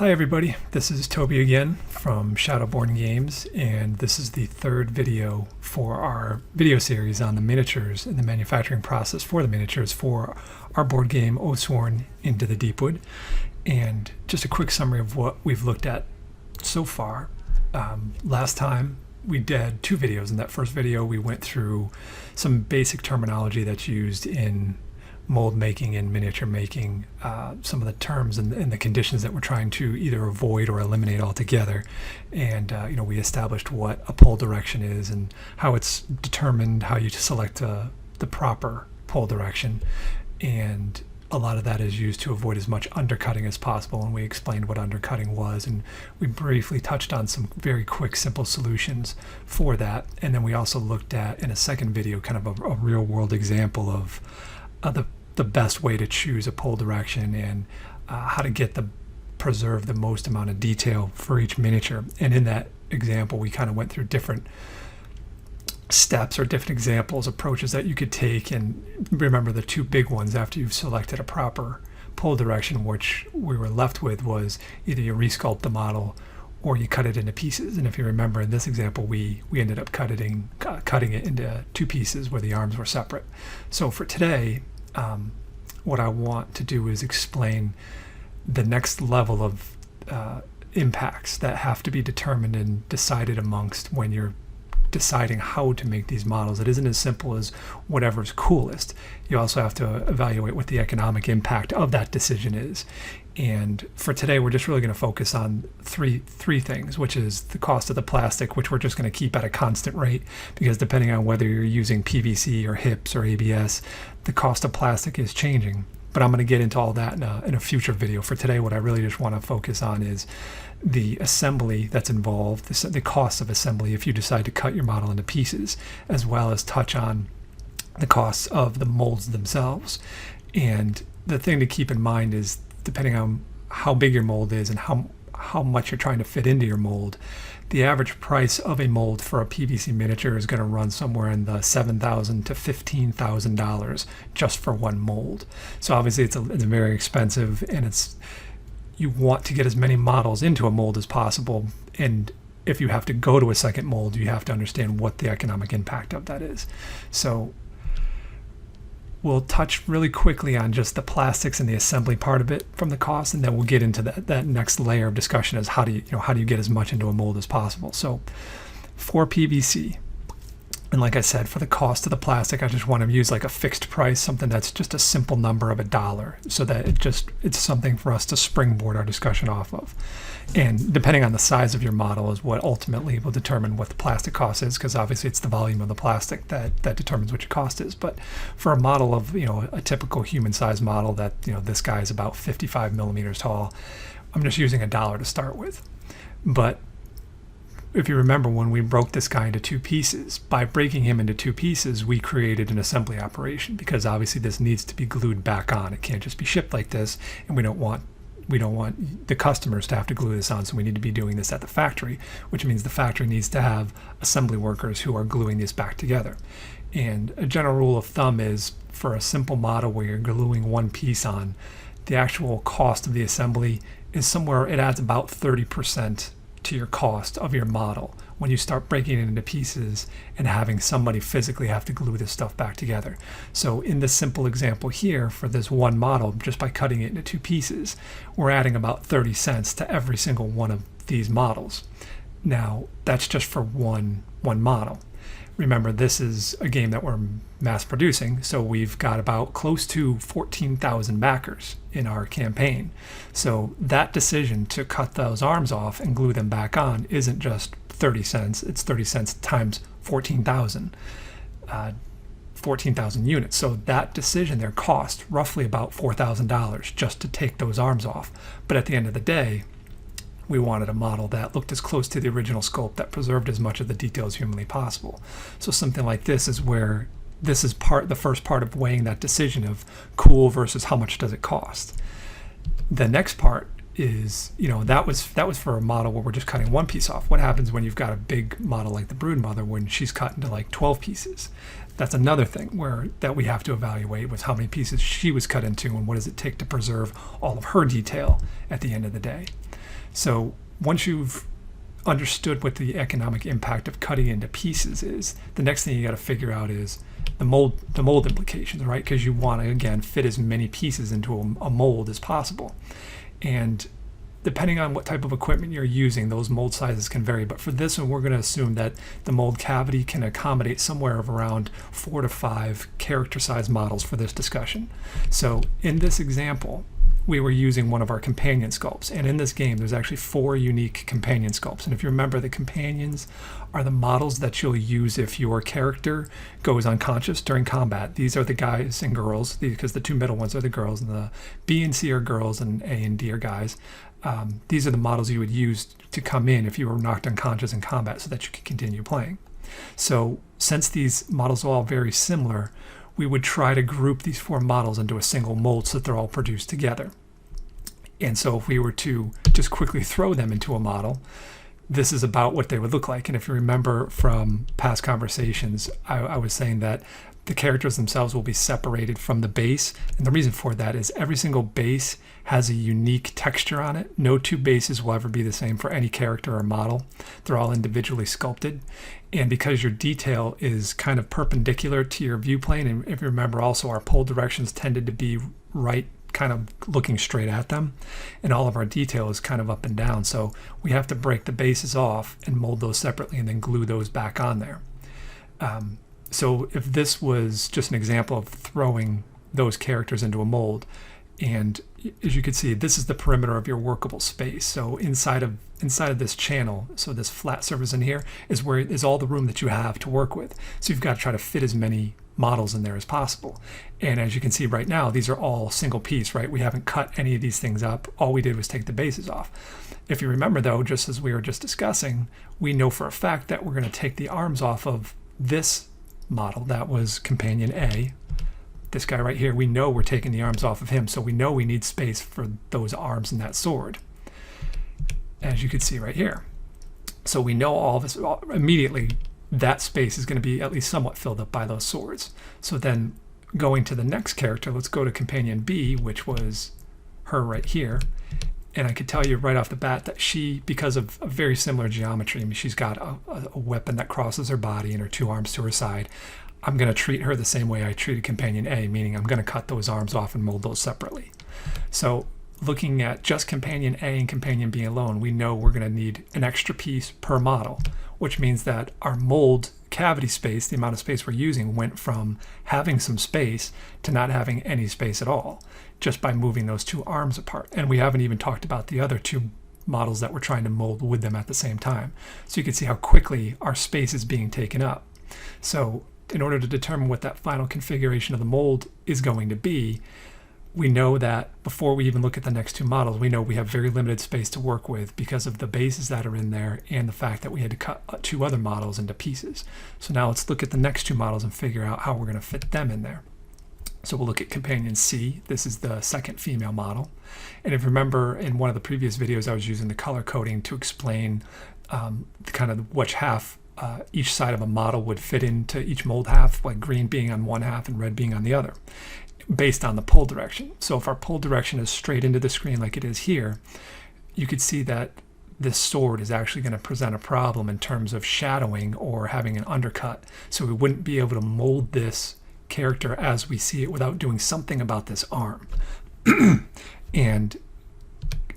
Hi everybody, this is Toby again from Shadowborn Games, and this is the third video for our video series on the miniatures and the manufacturing process for the miniatures for our board game Oathsworn Into the Deepwood. And just a quick summary of what we've looked at so far. Last time we did two videos. In that first video we went through some basic terminology that's used in mold making and miniature making, some of the terms and the conditions that we're trying to either avoid or eliminate altogether. And we established what a pull direction is and how it's determined, how you select the proper pull direction, and a lot of that is used to avoid as much undercutting as possible, and we explained what undercutting was, and we briefly touched on some very quick simple solutions for that. And then we also looked at, in a second video, kind of a real world example of the best way to choose a pull direction and how to preserve the most amount of detail for each miniature. And in that example we kind of went through different steps or different examples, approaches that you could take. And remember, the two big ones after you've selected a proper pull direction, which we were left with, was either you resculpt the model or you cut it into pieces. And if you remember, in this example we ended up cutting it into two pieces where the arms were separate. So for today, what I want to do is explain the next level of impacts that have to be determined and decided amongst when you're deciding how to make these models. It isn't as simple as whatever's coolest. You also have to evaluate what the economic impact of that decision is. And for today we're just really going to focus on three things, which is the cost of the plastic, which we're just going to keep at a constant rate, because depending on whether you're using PVC or HIPS or ABS, the cost of plastic is changing. But I'm going to get into all that in a future video. For today, what I really just want to focus on is the assembly that's involved, the cost of assembly if you decide to cut your model into pieces, as well as touch on the costs of the molds themselves. And the thing to keep in mind is, depending on how big your mold is and how much you're trying to fit into your mold, the average price of a mold for a PVC miniature is going to run somewhere in the $7,000 to $15,000 just for one mold. So obviously it's very expensive, and you want to get as many models into a mold as possible. And if you have to go to a second mold, you have to understand what the economic impact of that is. So we'll touch really quickly on just the plastics and the assembly part of it from the cost, and then we'll get into that next layer of discussion, is how do you get as much into a mold as possible. So for PVC, and like I said, for the cost of the plastic, I just want to use like a fixed price, something that's just a simple number of $1, so that it's something for us to springboard our discussion off of. And depending on the size of your model is what ultimately will determine what the plastic cost is, because obviously it's the volume of the plastic that determines what your cost is. But for a model of a typical human size model that this guy is about 55 millimeters tall, I'm just using $1 to start with. But if you remember, when we broke this guy into two pieces, by breaking him into two pieces, we created an assembly operation, because obviously this needs to be glued back on. It can't just be shipped like this, and we don't want the customers to have to glue this on, so we need to be doing this at the factory, which means the factory needs to have assembly workers who are gluing this back together. And a general rule of thumb is, for a simple model where you're gluing one piece on, the actual cost of the assembly is somewhere, it adds about 30% to your cost of your model when you start breaking it into pieces and having somebody physically have to glue this stuff back together. So in this simple example here, for this one model, just by cutting it into two pieces, we're adding about 30 cents to every single one of these models. Now that's just for one model. Remember, this is a game that we're mass producing, so we've got about close to 14,000 backers in our campaign. So that decision to cut those arms off and glue them back on isn't just 30 cents, it's 30 cents times 14,000 units. So that decision there cost roughly about $4,000 just to take those arms off. But at the end of the day, we wanted a model that looked as close to the original sculpt, that preserved as much of the detail as humanly possible. So something like this is where this is the first part of weighing that decision of cool versus how much does it cost. The next part is, that was for a model where we're just cutting one piece off. What happens when you've got a big model like the Broodmother, when she's cut into like 12 pieces? That's another thing that we have to evaluate, was how many pieces she was cut into, and what does it take to preserve all of her detail at the end of the day. So once you've understood what the economic impact of cutting into pieces is, the next thing you got to figure out is the mold implications, right? Because you want to, again, fit as many pieces into a mold as possible. And depending on what type of equipment you're using, those mold sizes can vary. But for this one, we're going to assume that the mold cavity can accommodate somewhere of around 4 to 5 character size models for this discussion. So in this example, we were using one of our companion sculpts. And in this game, there's actually 4 unique companion sculpts. And if you remember, the companions are the models that you'll use if your character goes unconscious during combat. These are the guys and girls, because the 2 middle ones are the girls, and the B and C are girls, and A and D are guys. These are the models you would use to come in if you were knocked unconscious in combat so that you could continue playing. So since these models are all very similar, we would try to group these 4 models into a single mold so that they're all produced together. And so if we were to just quickly throw them into a model, this is about what they would look like. And if you remember from past conversations, I was saying that the characters themselves will be separated from the base. And the reason for that is every single base has a unique texture on it. No 2 bases will ever be the same for any character or model. They're all individually sculpted. And because your detail is kind of perpendicular to your view plane, and if you remember also our pole directions tended to be right, kind of looking straight at them, and all of our detail is kind of up and down. So we have to break the bases off and mold those separately and then glue those back on there. So if this was just an example of throwing those characters into a mold, and as you can see, this is the perimeter of your workable space. So inside of this channel, so this flat surface in here is where is all the room that you have to work with. So you've got to try to fit as many models in there as possible. And as you can see right now, these are all single piece, right? We haven't cut any of these things up. All we did was take the bases off. If you remember though, just as we were just discussing, we know for a fact that we're going to take the arms off of this model. That was companion A. This guy right here, we know we're taking the arms off of him, so we know we need space for those arms and that sword, as you can see right here. So we know all this immediately. That space is going to be at least somewhat filled up by those swords. So then going to the next character, let's go to companion B, which was her right here. And I could tell you right off the bat that she, because of a very similar geometry, I mean, she's got a weapon that crosses her body and her 2 arms to her side. I'm going to treat her the same way I treated companion A, meaning I'm going to cut those arms off and mold those separately. So looking at just companion A and companion B alone, we know we're going to need an extra piece per model, which means that our mold cavity space, the amount of space we're using, went from having some space to not having any space at all, just by moving those 2 arms apart. And we haven't even talked about the other 2 models that we're trying to mold with them at the same time. So you can see how quickly our space is being taken up. So in order to determine what that final configuration of the mold is going to be, we know that before we even look at the next 2 models, we know we have very limited space to work with because of the bases that are in there and the fact that we had to cut 2 other models into pieces. So now let's look at the next 2 models and figure out how we're going to fit them in there. So we'll look at companion C. This is the second female model. And if you remember in one of the previous videos, I was using the color coding to explain kind of which half each side of a model would fit into each mold half, like green being on one half and red being on the other, based on the pull direction. So if our pull direction is straight into the screen like it is here, you could see that this sword is actually going to present a problem in terms of shadowing or having an undercut. So we wouldn't be able to mold this character as we see it without doing something about this arm. And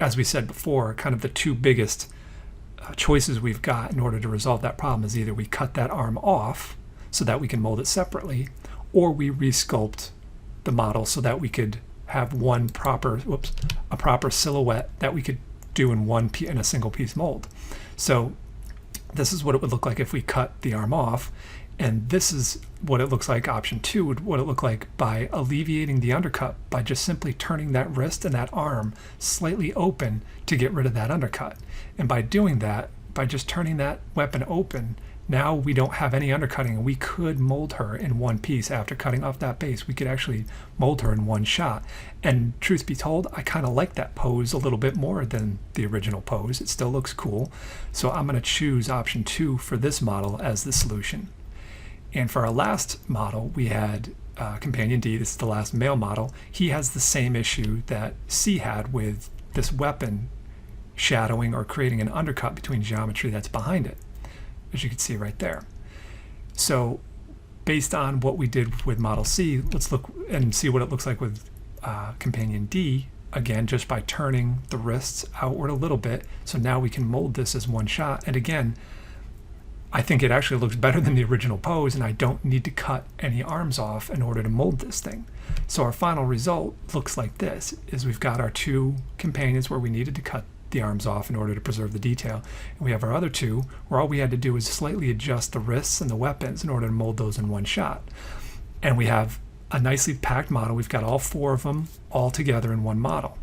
as we said before, kind of the 2 biggest choices we've got in order to resolve that problem is either we cut that arm off so that we can mold it separately, or we resculpt the model so that we could have a proper silhouette that we could do in a single piece mold. So this is what it would look like if we cut the arm off, and this is what it looks like. Option 2 would what it look like by alleviating the undercut by just simply turning that wrist and that arm slightly open to get rid of that undercut. And by doing that, by just turning that weapon open, now we don't have any undercutting, and we could mold her in one piece after cutting off that base. We could actually mold her in one shot. And truth be told, I kind of like that pose a little bit more than the original pose. It still looks cool. So I'm going to choose option 2 for this model as the solution. And for our last model, we had companion D. This is the last male model. He has the same issue that C had with this weapon shadowing or creating an undercut between geometry that's behind it, as you can see right there. So based on what we did with Model C, let's look and see what it looks like with Companion D, again, just by turning the wrists outward a little bit. So now we can mold this as one shot. And again, I think it actually looks better than the original pose, and I don't need to cut any arms off in order to mold this thing. So our final result looks like this, is we've got our two companions where we needed to cut the arms off in order to preserve the detail. And we have our other two where all we had to do was slightly adjust the wrists and the weapons in order to mold those in one shot. And we have a nicely packed model. We've got all four of them all together in one model.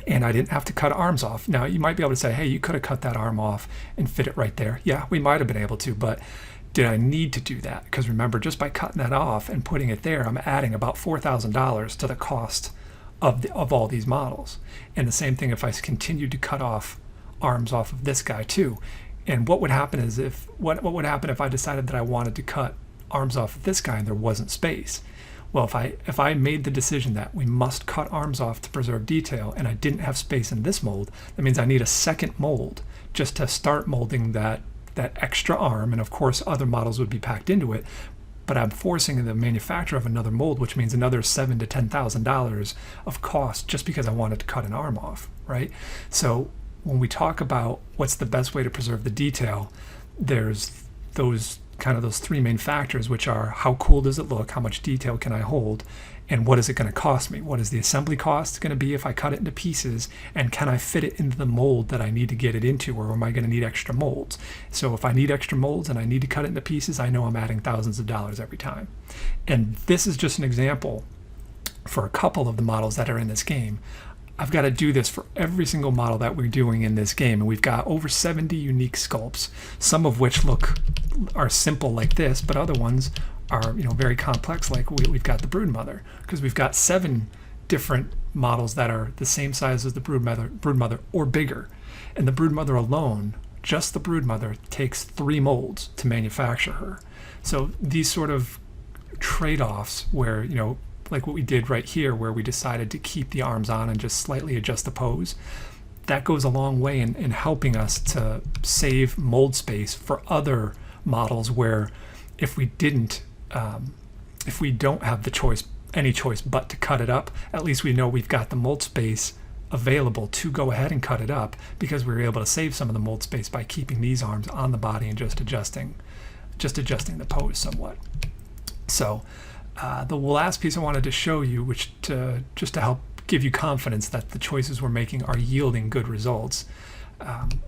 And I didn't have to cut arms off. Now, you might be able to say, hey, you could have cut that arm off and fit it right there. Yeah, we might have been able to, but did I need to do that? Because remember, just by cutting that off and putting it there, I'm adding about $4,000 to the cost of all these models. And the same thing if I continued to cut off arms off of this guy too. And what would happen is what would happen if I decided that I wanted to cut arms off of this guy and there wasn't space? Well, if I made the decision that we must cut arms off to preserve detail and I didn't have space in this mold, that means I need a second mold just to start molding that extra arm, and of course other models would be packed into it, but I'm forcing the manufacture of another mold, which means another $7,000 to $10,000 of cost just because I wanted to cut an arm off, right? So when we talk about what's the best way to preserve the detail, there's those three main factors, which are how cool does it look, how much detail can I hold, and what is it going to cost me? What is the assembly cost going to be if I cut it into pieces, and can I fit it into the mold that I need to get it into, or am I going to need extra molds? So if I need extra molds and I need to cut it into pieces, I know I'm adding thousands of dollars every time. And this is just an example for a couple of the models that are in this game. I've got to do this for every single model that we're doing in this game, and we've got over 70 unique sculpts, some of which are simple like this, but other ones are very complex, like we've got the Broodmother, because we've got 7 different models that are the same size as the Broodmother or bigger. And the Broodmother alone, just the Broodmother, takes 3 molds to manufacture her. So these sort of trade-offs where like what we did right here, where we decided to keep the arms on and just slightly adjust the pose, that goes a long way in helping us to save mold space for other models where if we don't have any choice but to cut it up, at least we know we've got the mold space available to go ahead and cut it up, because we were able to save some of the mold space by keeping these arms on the body and just adjusting the pose somewhat. So the last piece I wanted to show you, just to help give you confidence that the choices we're making are yielding good results,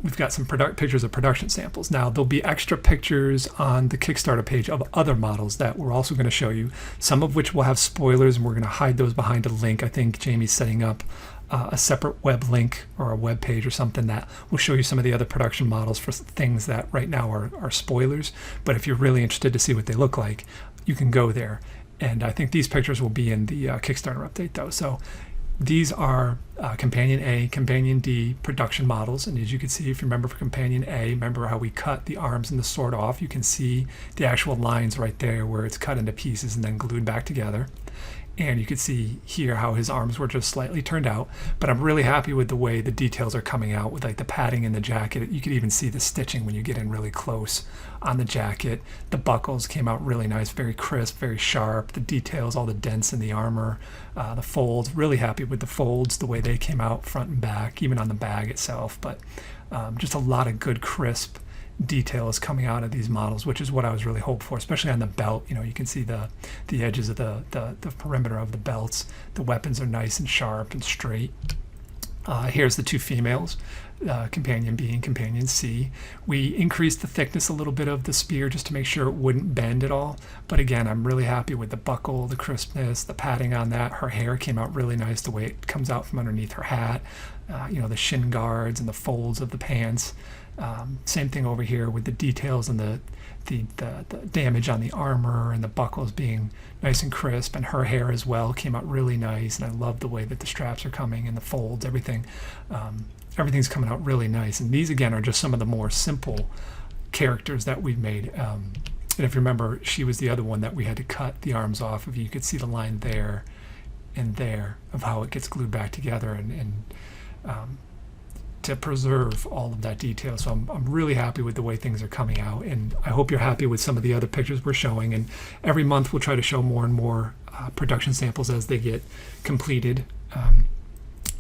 we've got some pictures of production samples. Now, there'll be extra pictures on the Kickstarter page of other models that we're also going to show you, some of which will have spoilers, and we're going to hide those behind a link. I think Jamie's setting up a separate web link or a web page or something that will show you some of the other production models for things that right now are spoilers. But if you're really interested to see what they look like, you can go there. And I think these pictures will be in the Kickstarter update, though. So these are Companion A, Companion D production models. And as you can see, if you remember for Companion A, remember how we cut the arms and the sword off? You can see the actual lines right there where it's cut into pieces and then glued back together. And you can see here how his arms were just slightly turned out. But I'm really happy with the way the details are coming out with like the padding in the jacket. You could even see the stitching when you get in really close on the jacket. The buckles came out really nice, very crisp, very sharp. The details, all the dents in the armor, the folds, really happy with the folds, the way they came out front and back, even on the bag itself. But just a lot of good crisp detail is coming out of these models, which is what I was really hoping for, especially on the belt. You can see the edges of the perimeter of the belts. The weapons are nice and sharp and straight. Here's the 2 females, Companion B and Companion C. We increased the thickness a little bit of the spear just to make sure it wouldn't bend at all. But again, I'm really happy with the buckle, the crispness, the padding on that. Her hair came out really nice, the way it comes out from underneath her hat. The shin guards and the folds of the pants. Same thing over here with the details and the damage on the armor and the buckles being nice and crisp, and her hair as well came out really nice, and I love the way that the straps are coming and the folds, everything's coming out really nice. And these again are just some of the more simple characters that we've made. And if you remember, she was the other one that we had to cut the arms off of. You could see the line there and there of how it gets glued back together, and to preserve all of that detail. So I'm really happy with the way things are coming out, and I hope you're happy with some of the other pictures we're showing. And every month we'll try to show more and more production samples as they get completed.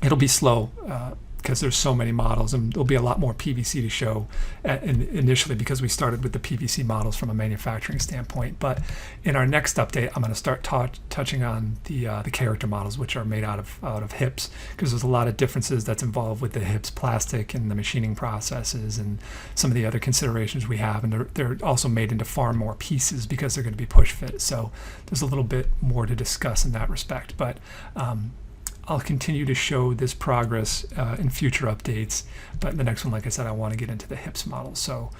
It'll be slow because there's so many models, and there'll be a lot more PVC to show initially because we started with the PVC models from a manufacturing standpoint. But in our next update, I'm going to start touching on the character models, which are made out of hips, because there's a lot of differences that's involved with the hips plastic and the machining processes and some of the other considerations we have. And they're also made into far more pieces because they're going to be push fit. So there's a little bit more to discuss in that respect. But I'll continue to show this progress in future updates, but in the next one, like I said, I want to get into the hips model. So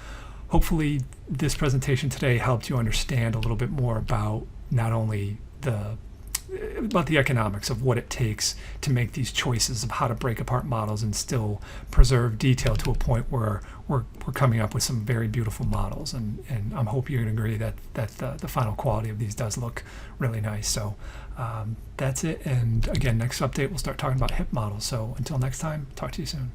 hopefully this presentation today helped you understand a little bit more about not only about the economics of what it takes to make these choices of how to break apart models and still preserve detail to a point where we're coming up with some very beautiful models. And I hope you can agree that the final quality of these does look really nice. So that's it. And again, next update, we'll start talking about hip models. So until next time, talk to you soon.